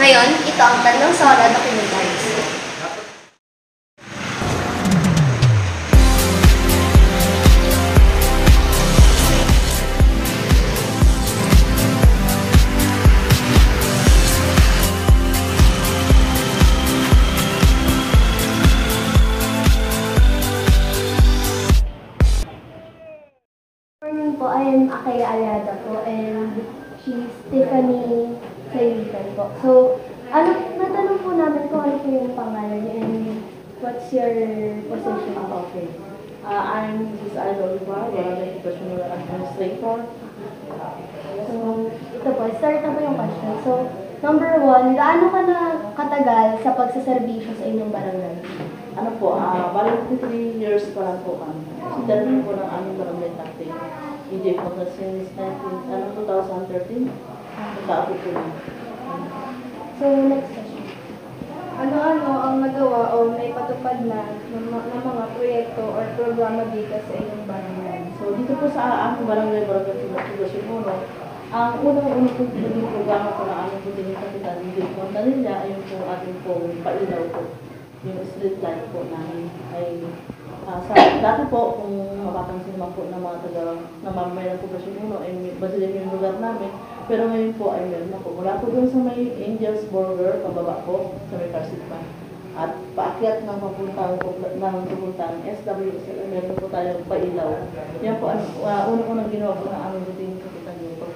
Ngayon, ito ang Tanong sa Wala Documentaries. Morning po, I am Akaya Aliada po, and she's Tiffany Sayutan po. So, natanong po namin kung ano po yung pangalan niyo and what's your position? Okay. I'm Mrs. Ida Olivar, Barangay Professional Administrator. So, ito po, start na po yung question. So, number 1, gaano ka na katagal sa pagsaserbisyo sa inyong barangay? Ano po, bali 3 years pa lang po kami. Dahil po ng aming barangay tactic. EJ po na since 2013. Nagkaabot po lang. So, next question. Ano-ano ang nagawa o may patupad na ng mga proyekto or programa dito sa inyong barangay? So, dito po sa aming barangay Tugasyon Uno, ang unang-unang po naging programa po na aming putingin kapitan, EJ Montanilla, ayun po ating pong pailaw po. Yung street light po namin ay dati po, kung mapapansin naman po ng mga namamayan ng Poblasyon Uno, ay Basilan yung lugar namin. Pero ngayon po ay meron na po. Mula po doon sa may Angel's Burger, pababa po, sa may Carsit pa. At paakyat ng papuntang SWSL, meron po tayong pailaw. Yan po, unang-unang ginawa po ng aming buting kapitan dito.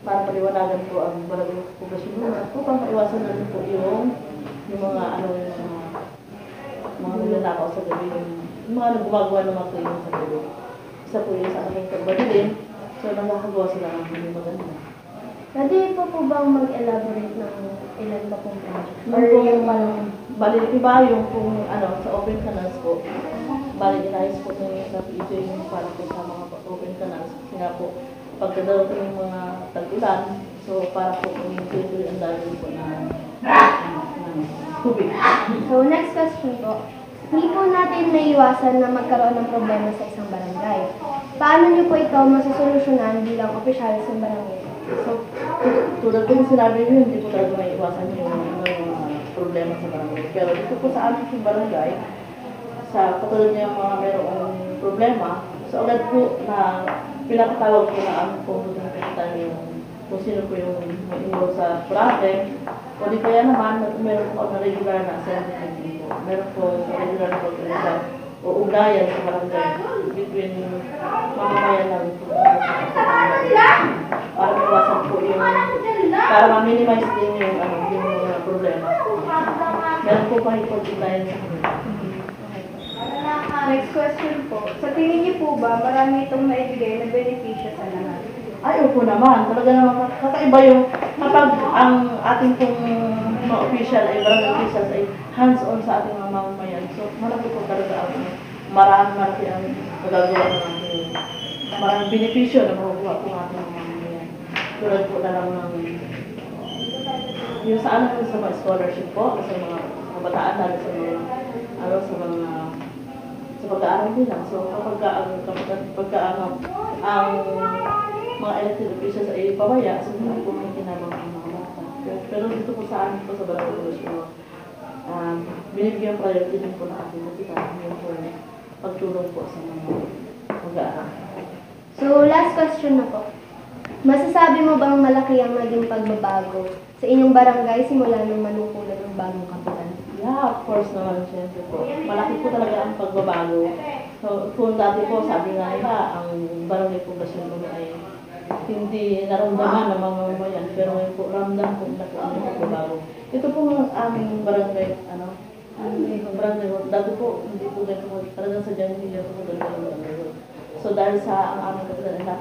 Para paliwanagan po ang barangay Poblasyon Uno. At po, pang maiwasan na rin po yung mga nilalakaw sa gabi, yung mga gumagawa ng mga cleaning sa gabi. Isa po yung sa aming Basilan, so nakakagawa sila ng hindi maganda. Pwede po bang mag-elaborate ng ilan ba pong project? Or yung bali iba yung kung sa open canals po, bali inayos po ng sa PJ yung para po sa mga open canals. Kasi nga po, pagkadalo po yung mga tag-ulan, so para po yung tuloy ang dahil po na tubig. So, next question po. Hindi po natin naiwasan na magkaroon ng problema sa isang barangay. Paano niyo po ito masusolusyonan bilang opisyal sa barangay? So, tulad kong sinabi niyo, hindi po talaga maiwasan yung problema sa barangay. Pero dito po sa aming barangay, sa katulad niya yung mga mayroong problema, so agad po na pinakatawag po na aming pumunta yung kung sino po yung involved sa project. O di kaya naman, meron po na regular na assembly meeting po. Meron po regular na pag-uusap o ugnayan sa barangay between mamamayan namin po. Para maiwasan po yung, para ma-minimize din yung mga problema. Meron po pa yung pag-ugnayan sa kanila. Next question po. Sa tingin niyo po ba marami itong naibigay na benepisyo sa lahat? Ay, opo naman. Talaga naman, kakaiba yung kapag ang ating pong mga official ay barangay officials ay hands-on sa ating mga mamamayan. So, malaki po talaga ang marami ang magagawa ng ating maraming benepisyo na makukuha po ng ating mga mamamayan. Tulad po na lang ng yung sa sa mga scholarship po, sa mga kabataan natin sa mga sa pag-aaral nila. So, kapag ang mga elected officials ay pabaya, so hindi po may kinabang ang mga bata. Pero dito po sa amin po sa Barangay Poblasyon, binibigyan priority din po na ating kapitan yung po pagtulong po sa mga mag-aaral. So, last question na po. Masasabi mo bang malaki ang naging pagbabago sa inyong barangay simula nung manukulan ng bagong kapitan? Yeah, of course naman, siyempre po. Malaki po talaga ang pagbabago. So, kung dati po, sabi nga nila, ang Barangay Poblasyon po ay hindi naramdaman ng mga mamamayan, pero ngayon po ramdam po na po ang pagbabago. Ito po ang aming barangay, barangay road. Dati po, hindi po ganito po, talagang sadyang hindi po ganito ang barangay road. So dahil sa ang aming kapitan ay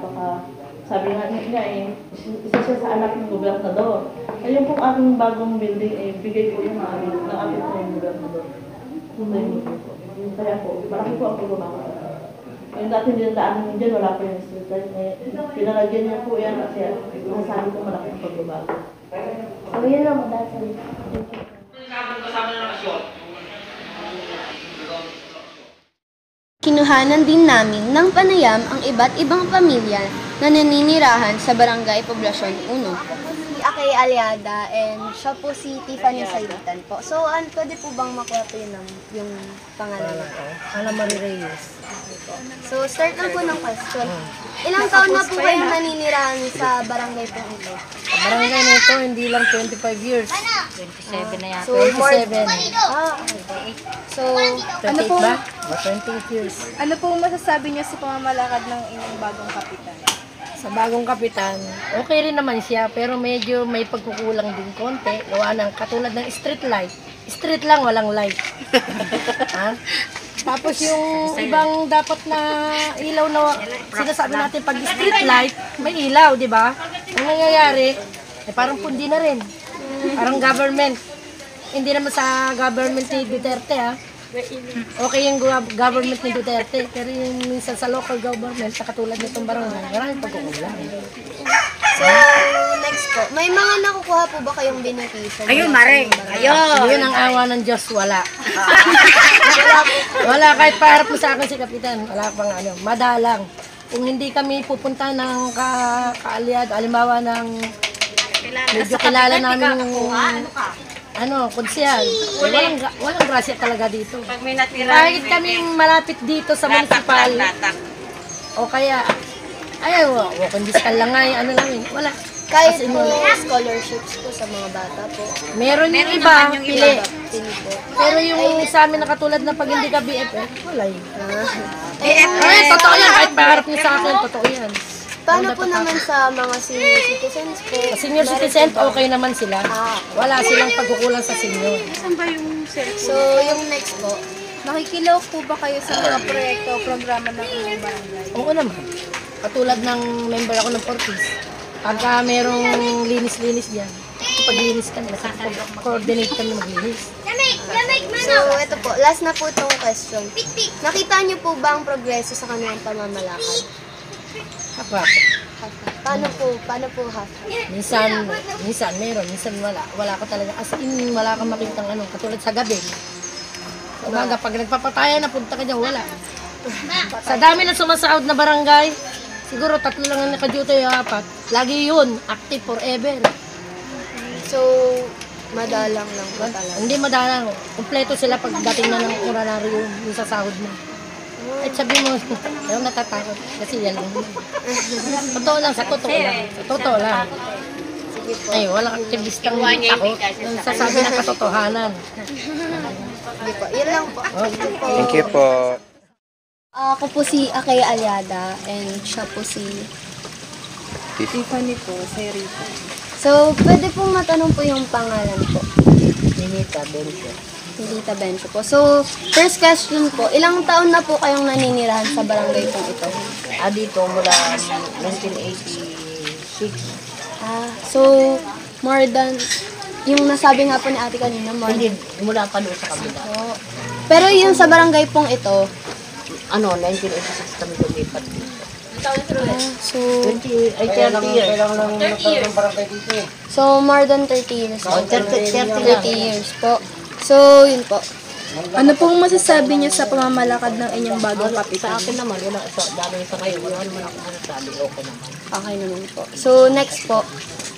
sabi nga niya isa siya sa anak ng gobernador. Ayun po ating bagong building ay bigay po yung ng ating gobernador. Kaya po, marami po ang pagbabago. Yung dati nilandaan mo dyan, wala po yung street light. Pinalagyan niya po yan kasi masasabi ko malaki ang pagbabago. So, yun lang po dahil Kinuhanan din namin ng panayam ang iba't ibang pamilya na naninirahan sa Barangay Poblasyon 1. Akay Aliada and siya po si Tiffany Sayutan po. So, pwede po bang makuha po yung pangalan niya po? Ana Marie Reyes. So, start na po ng question. Ilang taon na po kayong naninirahan sa barangay po ito? Sa barangay na ito, hindi lang 25 years. 27 na yata. So, more... 27. okay. So, 28 ba? O, 28 years. Ano po masasabi niyo sa pamamalakad ng inyong bagong kapitan? Sa bagong kapitan, okay rin naman siya, pero medyo may pagkukulang din konti. Gawa ng katulad ng street light. Street lang, walang light. Ha? Tapos yung ibang dapat na ilaw na sinasabi natin pag street light, may ilaw, di ba? Ang nangyayari, parang pundi na rin. Parang government. Hindi naman sa government ni Duterte, ha? Okay yung government ni Duterte, pero yung minsan sa local government, sa katulad nitong barangay, maraming pagkukulang. so, next po. May mga nakukuha po ba kayong benepisyo? Ayun, Mare. Ayun. Yun ang awa ng Diyos, wala. Wala, kahit paharap mo sa akin si Kapitan, wala pang ano, madalang. Kung hindi kami pupunta ng kaalyado, alimbawa ng medyo kilala namin yung konsyal, walang grasya talaga dito. Pag may natira. Kahit kami malapit dito sa municipal, o kaya, ayaw, kondisal lang nga, ano lang wala. Kahit Kasi po scholarships po sa mga bata po. Meron yung iba, pili. Pili po. Pero yung sa amin na katulad na pag hindi ka BFF, wala yun. Ah. Ay, totoo yan. Kahit paharap niyo sa akin, totoo yan. Paano po naman sa mga senior citizens po? Sa senior citizen, okay naman sila. Wala silang pagkukulang sa senior. So, yung next po. Nakikilaw po ba kayo sa mga proyekto o programa ng inyong barangay? Oo naman. Katulad ng member ako ng Fortis. Pagka merong linis-linis dyan, paglinis kami, coordinate kami maglinis. So, ito po. Last na po itong question. Nakita niyo po ba ang progreso sa kanilang pamamalakad? Hapa. Paano po half? Minsan meron, minsan wala. Wala ka talaga. As in, wala kang makitang katulad sa gabi. Sa umaga, pag nagpapatayan, napunta ka dyan, wala. Sa dami na sumasahod na barangay, siguro 3 lang ang naka-duty, 4. Lagi yun, active forever. So, madalang lang po talaga. Hindi madalang. Kompleto sila pagdating na ng horario yung sasahod mo. At sabi mo, ayaw natatakot. Kasi yan lang. Totoo lang, sa totoo lang. Sa totoo lang. Sige po. Ay, walang aktivistang takot. Yung sasabi ng katotohanan. Sige po. Yun lang po. Thank you po. Ako po si Akay Aliada and siya po si... Tiffany po, Serita. So, pwede pong matanong po yung pangalan po. Ninita, Bencho. Lita Bencho po. So, first question po, ilang taon na po kayong naninirahan sa barangay pong ito? Dito mula 1986. So, more than, yung nasabi nga po ni ate kanina, more Hindi, than, mula pa doon sa kabila. pero yung sa barangay pong ito, 1986 kami lumipat dito. so, 30 years. so more than 30 years. Oh, 30 years po. So, yun po. Ano pong masasabi niyo sa pamamalakad ng inyong bagong Sa kapitan? akin naman, wala, dahil sa ngayon, wala naman ako masasabi, okay naman. Okay naman po. So, next po.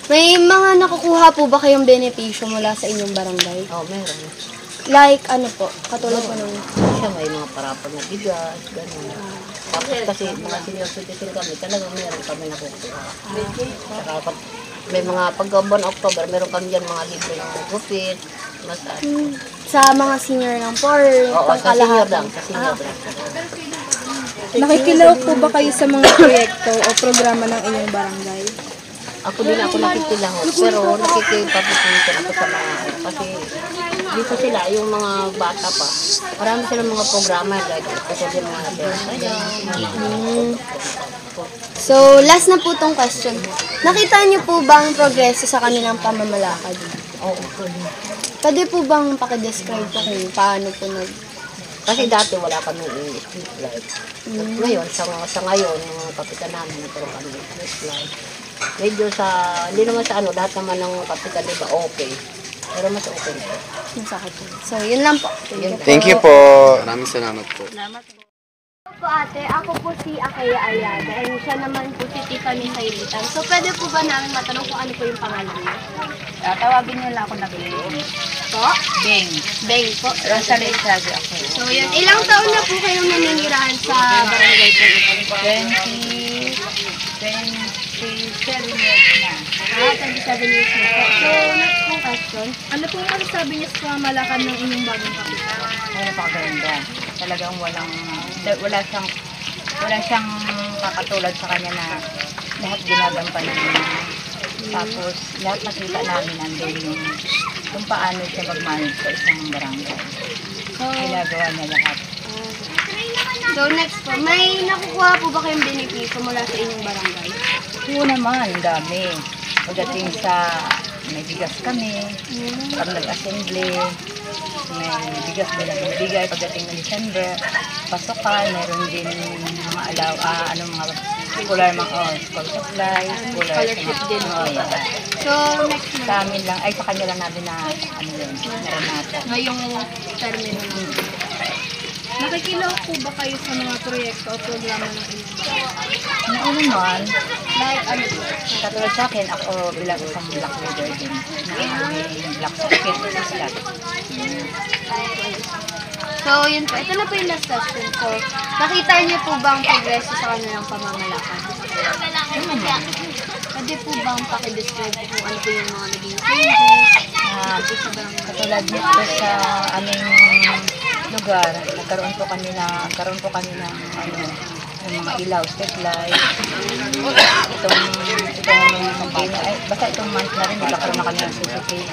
May mga nakukuha po ba kayong benepisyo mula sa inyong barangay? Meron. Like, ano po? Katulad po ng... Siya may mga parapal na bigas, gano'n. Tapos kasi mga senior citizen kami, talagang meron kami nakukuha. Saka may mga pagkabuan October, meron kami dyan mga libre ng gupit, massage. Sa mga senior lang po or Oo, sa senior lang, pangkalahatan? sa senior lang. Nakikilaw po ba kayo sa mga proyekto o programa ng inyong barangay? Ako din ako nakikilangot, pero nakikipapitungan ako sa mga kasi dito sila, yung mga bata pa, marami silang mga programa, like kasi yung mga So, last na po tong question. Nakita niyo po ba ang progreso sa kanilang pamamalakad? Oo. Pwede po bang pakidescribe po kung paano po Kasi dati wala kami street light. Ngayon, sa ngayon, yung mga kapitan namin, nagkaroon kami ng street light. Medyo hindi naman sa lahat naman ng kapitan, diba, okay. Pero mas okay po. Masakit po. So, yun lang po. Thank you po. Maraming salamat po. po ate, ako po si Akaya Ayada and siya naman po si Tiffany Saylitan. So pwede po ba namin matanong kung ano po yung pangalan niyo? Tawagin niyo lang ako na Beng. Po? Beng. Beng po. Rosalie Sabi ako. So yun, ilang taon na po kayong naninirahan sa barangay po ito? 27 years na. 27 years na po. So next pong question. Ano pong masasabi niyo sa pamalakan ng inyong bagong kapitan? Ay, napakaganda. Talagang wala siyang kakatulad sa kanya na lahat ginagampanan niya. Tapos, lahat nakita namin nandun yung kung paano siya mag-manage sa isang barangay. Ginagawa niya lahat. So next po, may nakukuha po ba kayong benepisyo mula sa inyong barangay? Oo naman, ang dami. Pagdating sa may bigas kami, pag nag-assembly, may bigas din ang bigay. Pagdating ng December, pasokan, meron din mga mga school supplies, Scholarship din. Yeah. So next Sa amin lang, ay sa kanya lang namin na naramatan. ngayong termino na. Nakikilaw po ba kayo sa mga proyekto o programa ng inyong barangay? Noon naman, Like ano po? katulad sa akin, ako bilang isang black leader din. Na may black certificate sa sila. So yun po, ito na po yung last question. So nakita niyo po ba ang progreso sa kanilang pamamalakad? Pwede po bang pakidescribe kung ano po yung mga naging changes? Katulad nito sa aming lugar, nagkaroon po kami ng yung mga ilaw, street light. Itong basta itong month na rin, nagkakaroon na kami ng CCTV.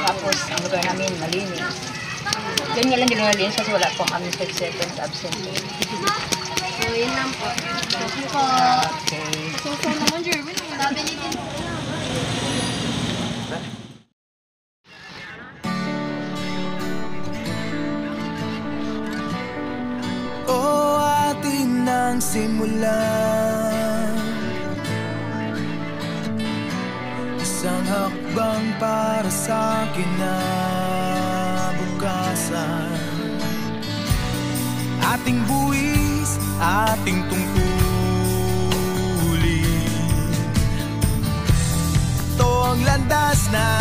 Tapos, ang lugar namin, malinis. Yun nga lang din malinis kasi wala pong kami 6 seconds absent. So yun lang po. Thank you po. Okay. So naman, Jerwin, nabili din po. O atin ang simulan, isang hakbang para sa kinabukasan. Ating buwis, ating tungkulin, ito ang landas na